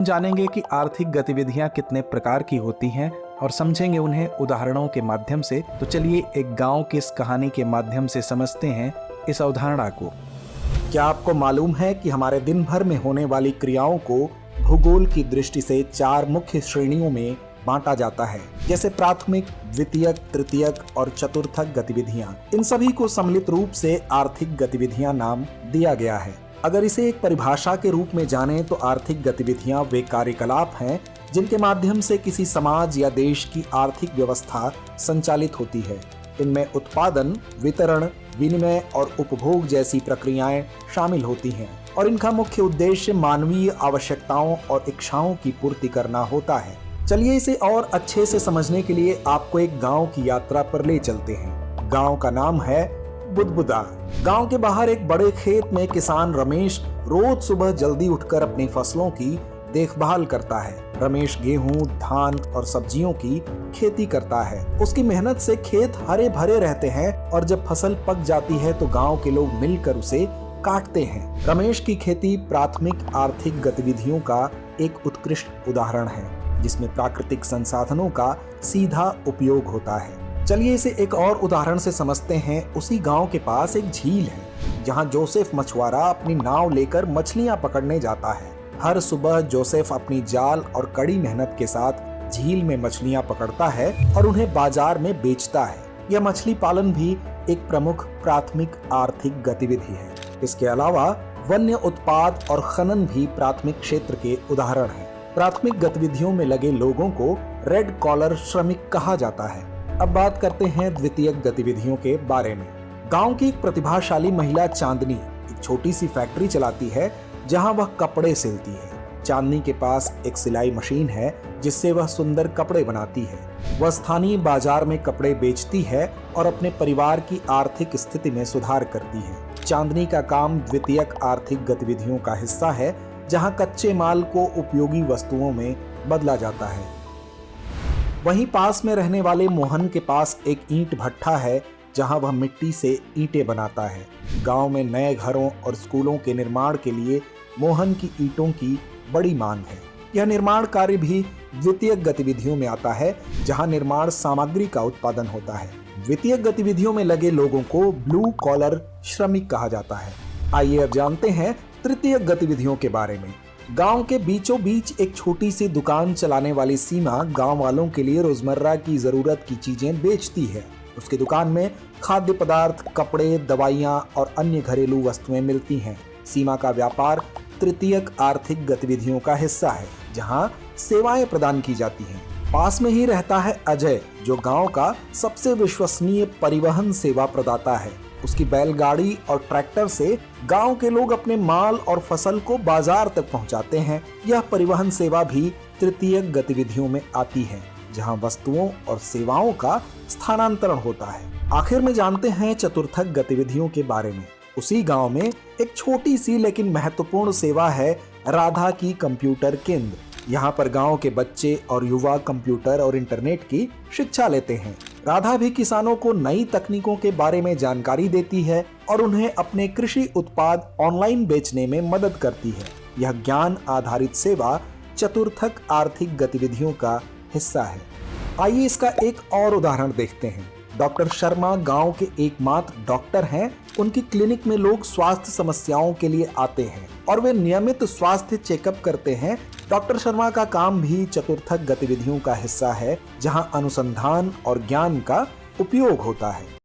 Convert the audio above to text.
जानेंगे कि आर्थिक गतिविधियां कितने प्रकार की होती हैं और समझेंगे उन्हें उदाहरणों के माध्यम से। तो चलिए एक गांव की इस कहानी के माध्यम से समझते हैं इस अवधारणा को। क्या आपको मालूम है कि हमारे दिन भर में होने वाली क्रियाओं को भूगोल की दृष्टि से 4 मुख्य श्रेणियों में बांटा जाता है, जैसे प्राथमिक, द्वितीयक, तृतीयक और चतुर्थक गतिविधियां। इन सभी को सम्मिलित रूप से आर्थिक गतिविधियां नाम दिया गया है। अगर इसे एक परिभाषा के रूप में जानें तो आर्थिक गतिविधियां वे कार्यकलाप हैं जिनके माध्यम से किसी समाज या देश की आर्थिक व्यवस्था संचालित होती है। इनमें उत्पादन, वितरण, विनिमय और उपभोग जैसी प्रक्रियाएं शामिल होती हैं और इनका मुख्य उद्देश्य मानवीय आवश्यकताओं और इच्छाओं की पूर्ति करना होता है। चलिए इसे और अच्छे से समझने के लिए आपको एक गांव की यात्रा पर ले चलते हैं। गांव का नाम है बुदबुदा। गांव के बाहर एक बड़े खेत में किसान रमेश रोज सुबह जल्दी उठकर अपनी फसलों की देखभाल करता है। रमेश गेहूं, धान और सब्जियों की खेती करता है। उसकी मेहनत से खेत हरे भरे रहते हैं और जब फसल पक जाती है तो गांव के लोग मिलकर उसे काटते हैं। रमेश की खेती प्राथमिक आर्थिक गतिविधियों का एक उत्कृष्ट उदाहरण है, जिसमें प्राकृतिक संसाधनों का सीधा उपयोग होता है। चलिए इसे एक और उदाहरण से समझते हैं। उसी गांव के पास एक झील है जहां जोसेफ मछुआरा अपनी नाव लेकर मछलियां पकड़ने जाता है। हर सुबह जोसेफ अपनी जाल और कड़ी मेहनत के साथ झील में मछलियां पकड़ता है और उन्हें बाजार में बेचता है। यह मछली पालन भी एक प्रमुख प्राथमिक आर्थिक गतिविधि है। इसके अलावा वन्य उत्पाद और खनन भी प्राथमिक क्षेत्र के उदाहरण हैं। प्राथमिक गतिविधियों में लगे लोगों को रेड कॉलर श्रमिक कहा जाता है। अब बात करते हैं द्वितीयक गतिविधियों के बारे में। गांव की एक प्रतिभाशाली महिला चांदनी एक छोटी सी फैक्ट्री चलाती है जहां वह कपड़े सिलती है। चांदनी के पास एक सिलाई मशीन है जिससे वह सुंदर कपड़े बनाती है। वह स्थानीय बाजार में कपड़े बेचती है और अपने परिवार की आर्थिक स्थिति में सुधार करती है। चांदनी का काम द्वितीयक आर्थिक गतिविधियों का हिस्सा है, जहां कच्चे माल को उपयोगी वस्तुओं में बदला जाता है। वहीं पास में रहने वाले मोहन के पास एक ईंट भट्ठा है जहां वह मिट्टी से ईंटें बनाता है। गांव में नए घरों और स्कूलों के निर्माण के लिए मोहन की ईंटों की बड़ी मांग है। यह निर्माण कार्य भी द्वितीयक गतिविधियों में आता है, जहां निर्माण सामग्री का उत्पादन होता है। द्वितीयक गतिविधियों में लगे लोगों को ब्लू कॉलर श्रमिक कहा जाता है। आइए अब जानते हैं तृतीयक गतिविधियों के बारे में। गांव के बीचों बीच एक छोटी सी दुकान चलाने वाली सीमा गांव वालों के लिए रोजमर्रा की जरूरत की चीजें बेचती है। उसकी दुकान में खाद्य पदार्थ, कपड़े, दवाइयां और अन्य घरेलू वस्तुएं मिलती हैं। सीमा का व्यापार तृतीयक आर्थिक गतिविधियों का हिस्सा है, जहां सेवाएं प्रदान की जाती हैं। पास में ही रहता है अजय, जो गांव का सबसे विश्वसनीय परिवहन सेवा प्रदाता है। उसकी बैलगाड़ी और ट्रैक्टर से गांव के लोग अपने माल और फसल को बाजार तक पहुंचाते हैं। यह परिवहन सेवा भी तृतीयक गतिविधियों में आती है, जहां वस्तुओं और सेवाओं का स्थानांतरण होता है। आखिर में जानते हैं चतुर्थक गतिविधियों के बारे में। उसी गांव में एक छोटी सी लेकिन महत्वपूर्ण सेवा है राधा की कंप्यूटर केंद्र। यहाँ पर गांव के बच्चे और युवा कंप्यूटर और इंटरनेट की शिक्षा लेते हैं। राधा भी किसानों को नई तकनीकों के बारे में जानकारी देती है और उन्हें अपने कृषि उत्पाद ऑनलाइन बेचने में मदद करती है। यह ज्ञान आधारित सेवा चतुर्थक आर्थिक गतिविधियों का हिस्सा है। आइए इसका एक और उदाहरण देखते हैं। डॉक्टर शर्मा गांव के एकमात्र डॉक्टर हैं। उनकी क्लिनिक में लोग स्वास्थ्य समस्याओं के लिए आते हैं और वे नियमित स्वास्थ्य चेकअप करते हैं। डॉक्टर शर्मा का काम भी चतुर्थक गतिविधियों का हिस्सा है, जहां अनुसंधान और ज्ञान का उपयोग होता है।